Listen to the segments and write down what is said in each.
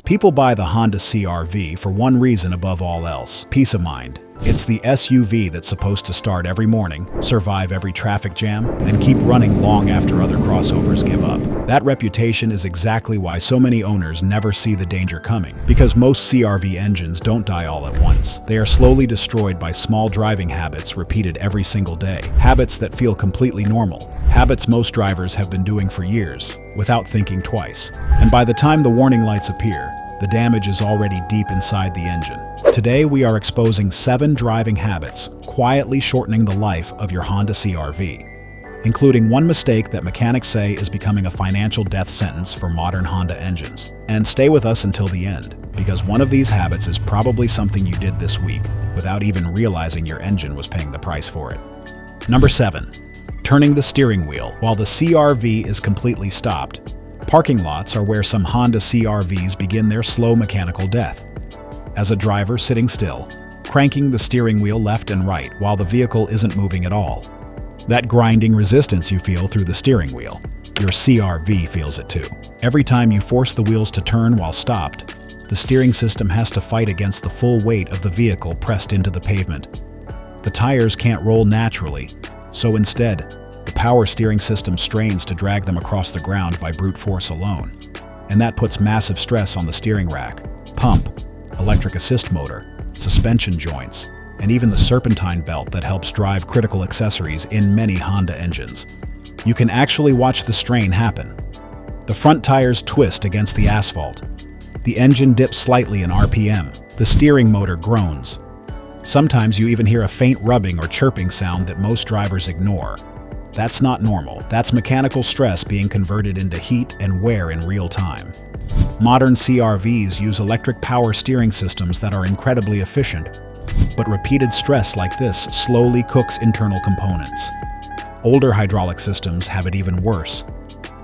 People buy the Honda CR-V for one reason above all else: peace of mind. It's the SUV that's supposed to start every morning, survive every traffic jam, and keep running long after other crossovers give up. That reputation is exactly why so many owners never see the danger coming, because most CR-V engines don't die all at once. They are slowly destroyed by small driving habits repeated every single day. Habits that feel completely normal. Habits most drivers have been doing for years, without thinking twice. And by the time the warning lights appear, the damage is already deep inside the engine. Today, we are exposing 7 driving habits, quietly shortening the life of your Honda CR-V, including one mistake that mechanics say is becoming a financial death sentence for modern Honda engines. And stay with us until the end, because one of these habits is probably something you did this week without even realizing your engine was paying the price for it. Number 7. Turning the steering wheel while the CR-V is completely stopped. Parking lots are where some Honda CR-Vs begin their slow mechanical death. As a driver sitting still, cranking the steering wheel left and right while the vehicle isn't moving at all. That grinding resistance you feel through the steering wheel, your CR-V feels it too. Every time you force the wheels to turn while stopped, the steering system has to fight against the full weight of the vehicle pressed into the pavement. The tires can't roll naturally, so instead, the power steering system strains to drag them across the ground by brute force alone. And that puts massive stress on the steering rack, pump, electric assist motor, suspension joints, and even the serpentine belt that helps drive critical accessories in many Honda engines. You can actually watch the strain happen. The front tires twist against the asphalt. The engine dips slightly in RPM. The steering motor groans. Sometimes you even hear a faint rubbing or chirping sound that most drivers ignore. That's not normal. That's mechanical stress being converted into heat and wear in real time. Modern CR-Vs use electric power steering systems that are incredibly efficient, but repeated stress like this slowly cooks internal components. Older hydraulic systems have it even worse.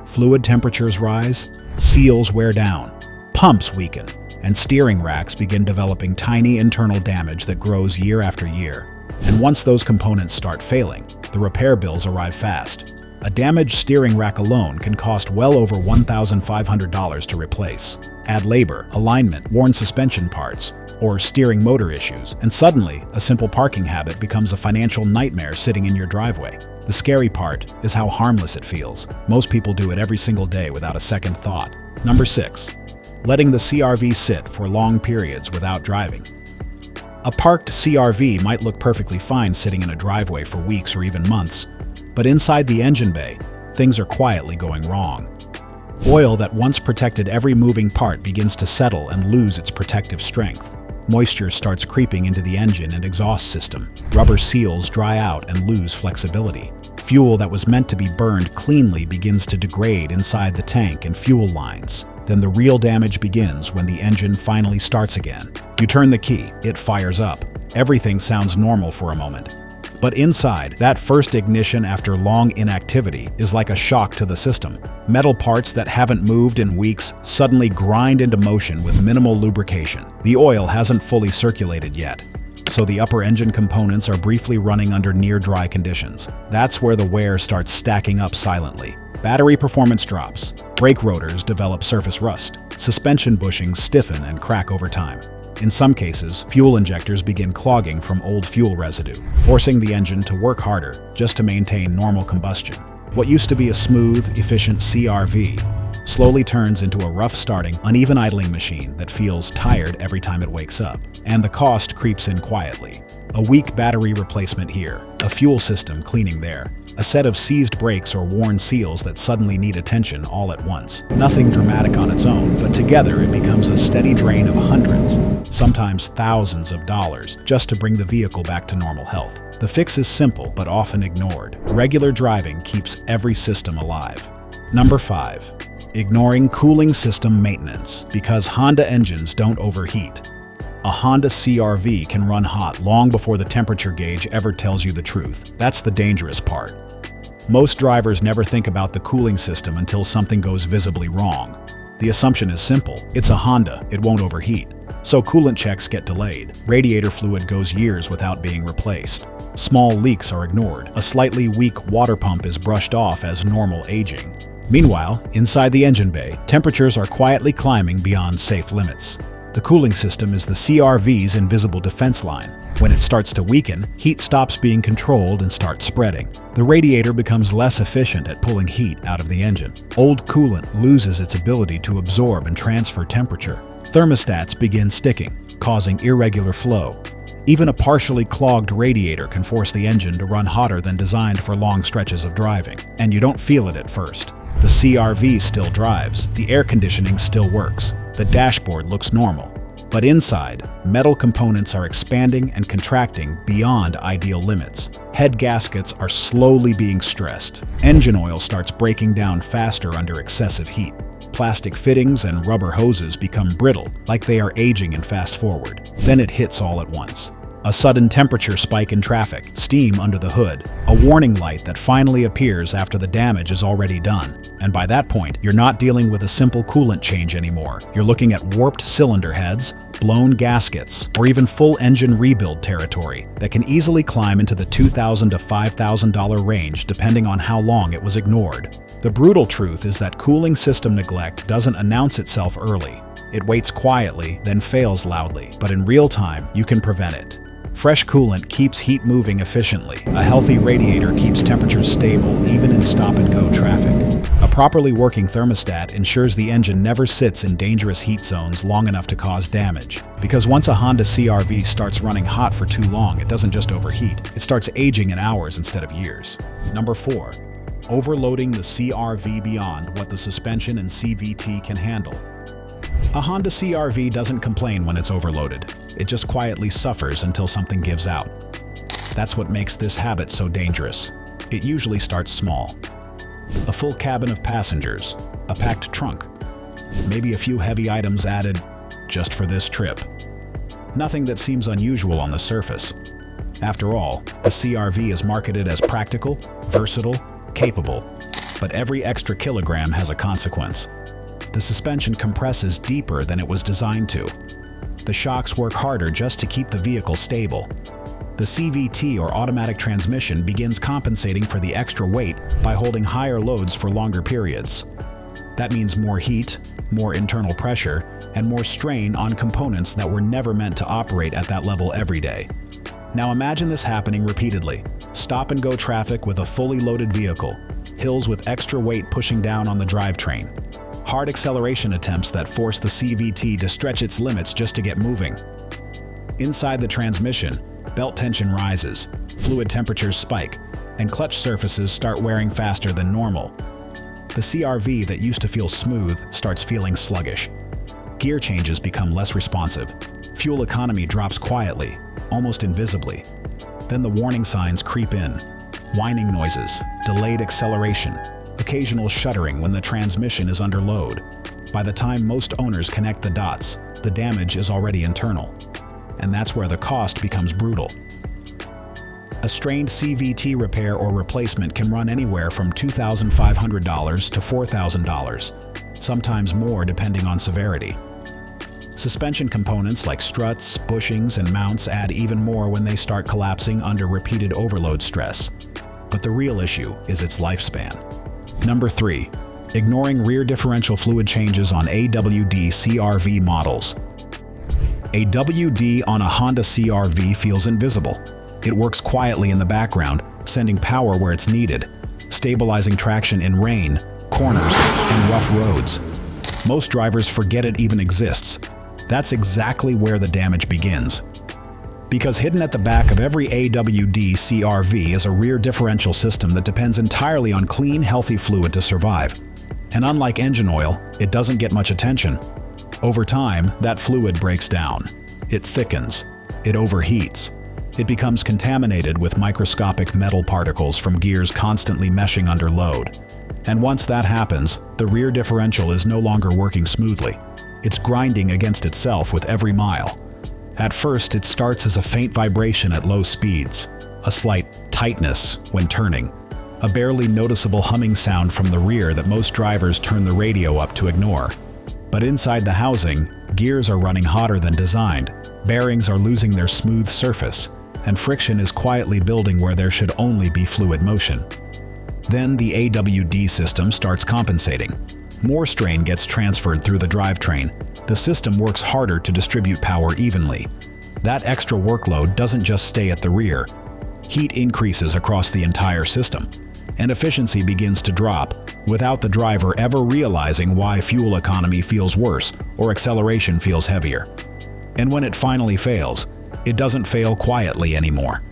Fluid temperatures rise, seals wear down, pumps weaken, and steering racks begin developing tiny internal damage that grows year after year. And once those components start failing, the repair bills arrive fast. A damaged steering rack alone can cost well over $1,500 to replace. Add labor, alignment, worn suspension parts, or steering motor issues, and suddenly, a simple parking habit becomes a financial nightmare sitting in your driveway. The scary part is how harmless it feels. Most people do it every single day without a second thought. Number 6. Letting the CR-V sit for long periods without driving. A parked CR-V might look perfectly fine sitting in a driveway for weeks or even months, but inside the engine bay, things are quietly going wrong. Oil that once protected every moving part begins to settle and lose its protective strength. Moisture starts creeping into the engine and exhaust system. Rubber seals dry out and lose flexibility. Fuel that was meant to be burned cleanly begins to degrade inside the tank and fuel lines. Then the real damage begins when the engine finally starts again. You turn the key, it fires up. Everything sounds normal for a moment. But inside, that first ignition after long inactivity is like a shock to the system. Metal parts that haven't moved in weeks suddenly grind into motion with minimal lubrication. The oil hasn't fully circulated yet, so the upper engine components are briefly running under near-dry conditions. That's where the wear starts stacking up silently. Battery performance drops. Brake rotors develop surface rust. Suspension bushings stiffen and crack over time. In some cases, fuel injectors begin clogging from old fuel residue, forcing the engine to work harder just to maintain normal combustion. What used to be a smooth, efficient CR-V slowly turns into a rough-starting, uneven idling machine that feels tired every time it wakes up. And the cost creeps in quietly. A weak battery replacement here, a fuel system cleaning there, a set of seized brakes or worn seals that suddenly need attention all at once. Nothing dramatic on its own, but together it becomes a steady drain of hundreds, sometimes thousands of dollars, just to bring the vehicle back to normal health. The fix is simple, but often ignored. Regular driving keeps every system alive. Number 5. Ignoring cooling system maintenance, because Honda engines don't overheat. A Honda CR-V can run hot long before the temperature gauge ever tells you the truth. That's the dangerous part. Most drivers never think about the cooling system until something goes visibly wrong. The assumption is simple. It's a Honda, it won't overheat. So coolant checks get delayed. Radiator fluid goes years without being replaced. Small leaks are ignored. A slightly weak water pump is brushed off as normal aging. Meanwhile, inside the engine bay, temperatures are quietly climbing beyond safe limits. The cooling system is the CRV's invisible defense line. When it starts to weaken, heat stops being controlled and starts spreading. The radiator becomes less efficient at pulling heat out of the engine. Old coolant loses its ability to absorb and transfer temperature. Thermostats begin sticking, causing irregular flow. Even a partially clogged radiator can force the engine to run hotter than designed for long stretches of driving, and you don't feel it at first. The CRV still drives, the air conditioning still works, the dashboard looks normal. But inside, metal components are expanding and contracting beyond ideal limits. Head gaskets are slowly being stressed. Engine oil starts breaking down faster under excessive heat. Plastic fittings and rubber hoses become brittle, like they are aging in fast forward. Then it hits all at once. A sudden temperature spike in traffic, steam under the hood, a warning light that finally appears after the damage is already done. And by that point, you're not dealing with a simple coolant change anymore. You're looking at warped cylinder heads, blown gaskets, or even full engine rebuild territory that can easily climb into the $2,000 to $5,000 range depending on how long it was ignored. The brutal truth is that cooling system neglect doesn't announce itself early. It waits quietly, then fails loudly, but in real time, you can prevent it. Fresh coolant keeps heat moving efficiently. A healthy radiator keeps temperatures stable even in stop-and-go traffic. A properly working thermostat ensures the engine never sits in dangerous heat zones long enough to cause damage. Because once a Honda CR-V starts running hot for too long, it doesn't just overheat. It starts aging in hours instead of years. Number 4. Overloading the CR-V beyond what the suspension and CVT can handle. A Honda CR-V doesn't complain when it's overloaded. It just quietly suffers until something gives out. That's what makes this habit so dangerous. It usually starts small. A full cabin of passengers, a packed trunk, maybe a few heavy items added just for this trip. Nothing that seems unusual on the surface. After all, the CR-V is marketed as practical, versatile, capable, but every extra kilogram has a consequence. The suspension compresses deeper than it was designed to. The shocks work harder just to keep the vehicle stable. The CVT or automatic transmission begins compensating for the extra weight by holding higher loads for longer periods. That means more heat, more internal pressure, and more strain on components that were never meant to operate at that level every day. Now imagine this happening repeatedly. Stop-and-go traffic with a fully loaded vehicle, hills with extra weight pushing down on the drivetrain, hard acceleration attempts that force the CVT to stretch its limits just to get moving. Inside the transmission, belt tension rises, fluid temperatures spike, and clutch surfaces start wearing faster than normal. The CR-V that used to feel smooth starts feeling sluggish. Gear changes become less responsive. Fuel economy drops quietly, almost invisibly. Then the warning signs creep in. Whining noises, delayed acceleration, occasional shuddering when the transmission is under load. By the time most owners connect the dots, the damage is already internal. And that's where the cost becomes brutal. A strained CVT repair or replacement can run anywhere from $2,500 to $4,000, sometimes more depending on severity. Suspension components like struts, bushings, and mounts add even more when they start collapsing under repeated overload stress. But the real issue is its lifespan. Number 3. Ignoring rear differential fluid changes on AWD CR-V models. A WD on a Honda CR-V feels invisible. It works quietly in the background, sending power where it's needed, stabilizing traction in rain, corners, and rough roads. Most drivers forget it even exists. That's exactly where the damage begins. Because hidden at the back of every AWD CR-V is a rear differential system that depends entirely on clean, healthy fluid to survive. And unlike engine oil, it doesn't get much attention. Over time, that fluid breaks down. It thickens. It overheats. It becomes contaminated with microscopic metal particles from gears constantly meshing under load. And once that happens, the rear differential is no longer working smoothly. It's grinding against itself with every mile. At first, it starts as a faint vibration at low speeds, a slight tightness when turning, a barely noticeable humming sound from the rear that most drivers turn the radio up to ignore. But inside the housing, gears are running hotter than designed, bearings are losing their smooth surface, and friction is quietly building where there should only be fluid motion. Then the AWD system starts compensating. More strain gets transferred through the drivetrain. The system works harder to distribute power evenly. That extra workload doesn't just stay at the rear. Heat increases across the entire system, and efficiency begins to drop without the driver ever realizing why fuel economy feels worse or acceleration feels heavier. And when it finally fails, it doesn't fail quietly anymore.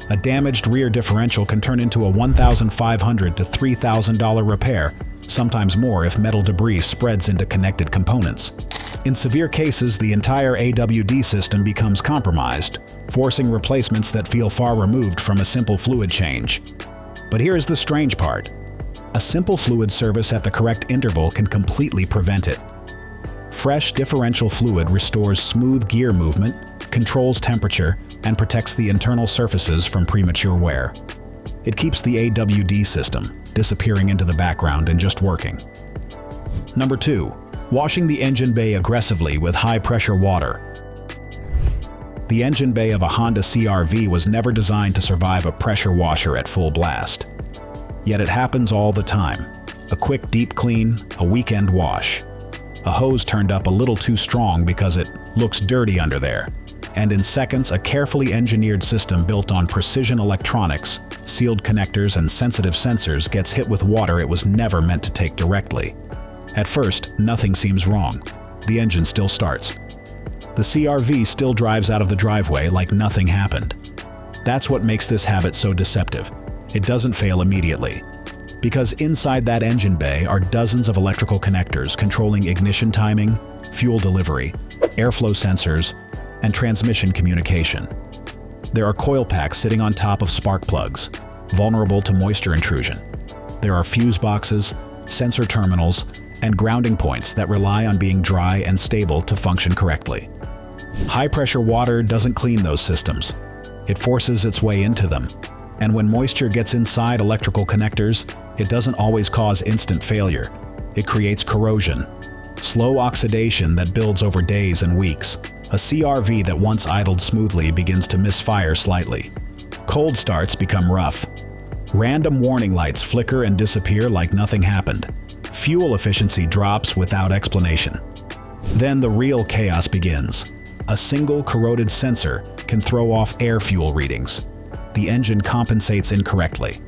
A damaged rear differential can turn into a $1,500 to $3,000 repair, sometimes more if metal debris spreads into connected components. In severe cases, the entire AWD system becomes compromised, forcing replacements that feel far removed from a simple fluid change. But here's the strange part. A simple fluid service at the correct interval can completely prevent it. Fresh differential fluid restores smooth gear movement, controls temperature, and protects the internal surfaces from premature wear. It keeps the AWD system disappearing into the background and just working. Number 2. Washing the engine bay aggressively with high-pressure water. The engine bay of a Honda CR-V was never designed to survive a pressure washer at full blast. Yet it happens all the time. A quick deep clean, a weekend wash. A hose turned up a little too strong because it looks dirty under there. And in seconds, a carefully engineered system built on precision electronics, sealed connectors, and sensitive sensors gets hit with water it was never meant to take directly. At first, nothing seems wrong. The engine still starts. The CR-V still drives out of the driveway like nothing happened. That's what makes this habit so deceptive. It doesn't fail immediately. Because inside that engine bay are dozens of electrical connectors controlling ignition timing, fuel delivery, airflow sensors, and transmission communication. There are coil packs sitting on top of spark plugs, vulnerable to moisture intrusion. There are fuse boxes, sensor terminals, and grounding points that rely on being dry and stable to function correctly. High-pressure water doesn't clean those systems. It forces its way into them. And when moisture gets inside electrical connectors, it doesn't always cause instant failure. It creates corrosion, slow oxidation that builds over days and weeks. A CR-V that once idled smoothly begins to misfire slightly. Cold starts become rough. Random warning lights flicker and disappear like nothing happened. Fuel efficiency drops without explanation. Then the real chaos begins. A single corroded sensor can throw off air fuel readings. The engine compensates incorrectly.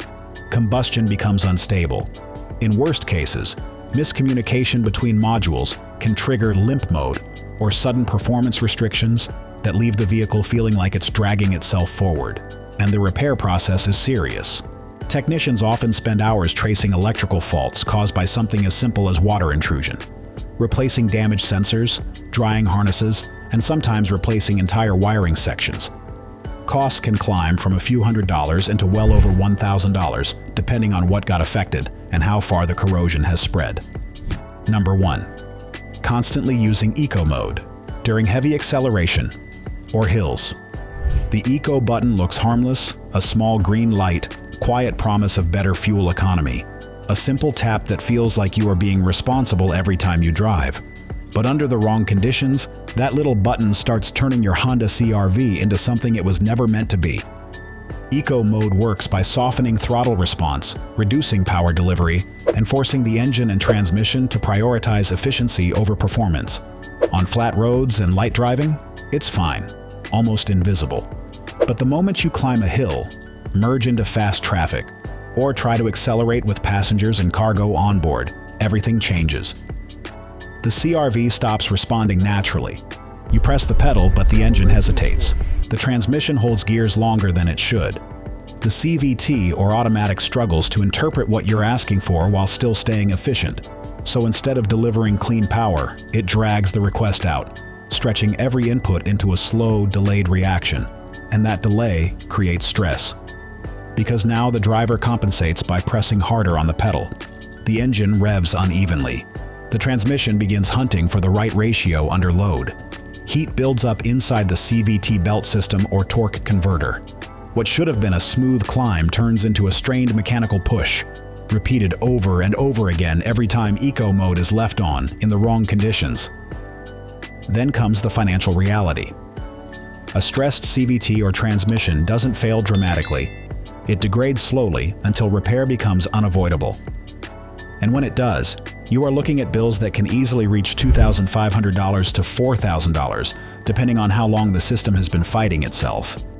Combustion becomes unstable. In worst cases, miscommunication between modules can trigger limp mode or sudden performance restrictions that leave the vehicle feeling like it's dragging itself forward. And the repair process is serious. Technicians often spend hours tracing electrical faults caused by something as simple as water intrusion, replacing damaged sensors, drying harnesses, and sometimes replacing entire wiring sections. Costs can climb from a few $100s into well over $1,000, depending on what got affected and how far the corrosion has spread. Number 1. Constantly using Eco mode during heavy acceleration or hills. The Eco button looks harmless, a small green light, quiet promise of better fuel economy. A simple tap that feels like you are being responsible every time you drive. But under the wrong conditions, that little button starts turning your Honda CR-V into something it was never meant to be. Eco mode works by softening throttle response, reducing power delivery, and forcing the engine and transmission to prioritize efficiency over performance. On flat roads and light driving, it's fine, almost invisible. But the moment you climb a hill, merge into fast traffic, or try to accelerate with passengers and cargo on board, everything changes. The CR-V stops responding naturally. You press the pedal, but the engine hesitates. The transmission holds gears longer than it should. The CVT or automatic struggles to interpret what you're asking for while still staying efficient. So instead of delivering clean power, it drags the request out, stretching every input into a slow, delayed reaction. And that delay creates stress. Because now the driver compensates by pressing harder on the pedal. The engine revs unevenly. The transmission begins hunting for the right ratio under load. Heat builds up inside the CVT belt system or torque converter. What should have been a smooth climb turns into a strained mechanical push, repeated over and over again every time Eco mode is left on in the wrong conditions. Then comes the financial reality. A stressed CVT or transmission doesn't fail dramatically. It degrades slowly until repair becomes unavoidable. And when it does, you are looking at bills that can easily reach $2,500 to $4,000, depending on how long the system has been fighting itself.